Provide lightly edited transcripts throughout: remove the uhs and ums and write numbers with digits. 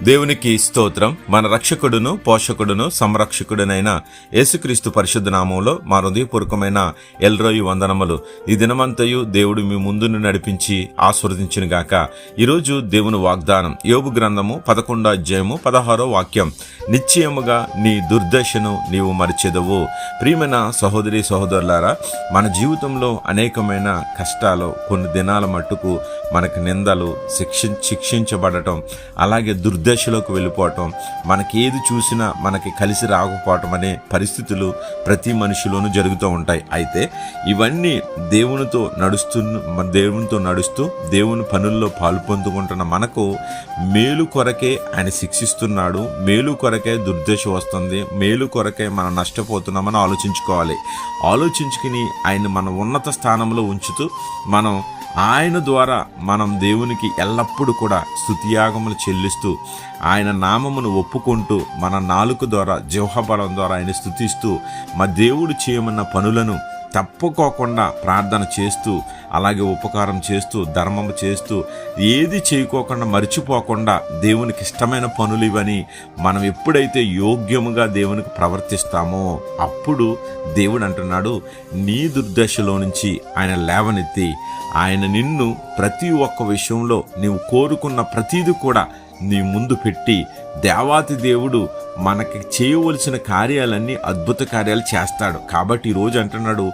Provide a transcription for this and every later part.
దేవునికి స్తోత్రం. మన రక్షకుడును పోషకుడును సంరక్షకుడునైన యేసుక్రీస్తు పరిశుద్ధ నామంలో మా హృదయపూర్వకమైన ఎల్రోయి వందనములు. ఈ దినమంతయు దేవుడు మీ ముందును నడిపించి ఆశీర్వదించును గాక. ఈరోజు దేవుని వాగ్దానం యోబు గ్రంథము 11వ అధ్యాయము 16వ వాక్యం. నిశ్చయముగా నీ దుర్దశను నీవు మరిచెదవు. ప్రియమైన సహోదరి సహోదరులారా, మన జీవితంలో అనేకమైన కష్టాలు, కొన్ని దినాల మట్టుకు మనకు నిందలు, శిక్షించబడటం, అలాగే దుర్దశలోకి వెళ్ళిపోవటం, మనకి ఏది చూసినా మనకి కలిసి రాకపోవటం అనే పరిస్థితులు ప్రతి మనిషిలోనూ జరుగుతూ ఉంటాయి. అయితే ఇవన్నీ దేవునితో నడుస్తూ దేవుని పనుల్లో పాలు పొందుకుంటున్న మనకు మేలు కొరకే ఆయన శిక్షిస్తున్నాడు. మేలు కొరకే దుర్దశ వస్తుంది. మేలు కొరకే మనం నష్టపోతున్నామని ఆలోచించుకోవాలి. ఆలోచించుకుని ఆయన మన ఉన్నత స్థానంలో ఉంచుతూ ఆయన ద్వారా మనం దేవునికి ఎల్లప్పుడూ కూడా స్తుతియాగములు చెల్లిస్తూ ఆయన నామమును ఒప్పుకుంటూ మన నాలుక ద్వారా జిహ్వబలం ద్వారా ఆయన స్తుతిస్తూ మా దేవుడు చేయమన్న పనులను తప్పుకోకుండా ప్రార్థన చేస్తూ, అలాగే ఉపకారం చేస్తూ, ధర్మము చేస్తూ, ఏది చేయకోకుండా మర్చిపోకుండా దేవునికి ఇష్టమైన పనులు ఇవని మనం ఎప్పుడైతే యోగ్యముగా దేవునికి ప్రవర్తిస్తామో అప్పుడు దేవుడు అంటున్నాడు, నీ దుర్దశలో నుంచి ఆయన లేవనెత్తి ఆయన నిన్ను ప్రతి ఒక్క విషయంలో నీవు కోరుకున్న ప్రతీది కూడా నీ ముందు పెట్టి దేవాతి దేవుడు మనకి చేయవలసిన కార్యాలన్నీ అద్భుత కార్యాలు చేస్తాడు. కాబట్టి ఈరోజు అంటున్నాడు,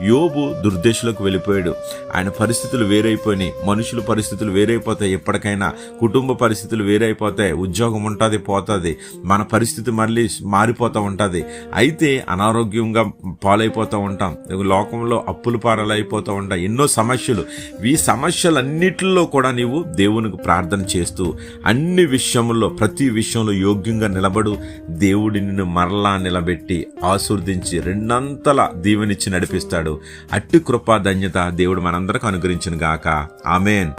యోబు దుర్దశలోకి వెళ్ళిపోయాడు. ఆయన పరిస్థితులు వేరైపోయినాయి. మనుషుల పరిస్థితులు వేరైపోతాయి. ఎప్పటికైనా కుటుంబ పరిస్థితులు వేరైపోతాయి. ఉద్యోగం ఉంటుంది, పోతుంది. మన పరిస్థితి మళ్ళీ మారిపోతూ ఉంటుంది. అయితే అనారోగ్యంగా పాలైపోతూ ఉంటాం. లోకంలో అప్పులు పారలైపోతూ ఉంటాయి. ఎన్నో సమస్యలు. ఈ సమస్యలన్నిటిలో కూడా నీవు దేవునికి ప్రార్థన చేస్తూ అన్ని విషయంలో, ప్రతి విషయంలో యోగ్యంగా నిలబడు. దేవుడి నిన్ను మరలా నిలబెట్టి ఆశీర్వదించి రెండంతల దీవెనిచ్చి నడిపిస్తాడు. అట్టి కృపా ధన్యత దేవుడు మనందరికి అనుగ్రహించును గాక. ఆమేన్.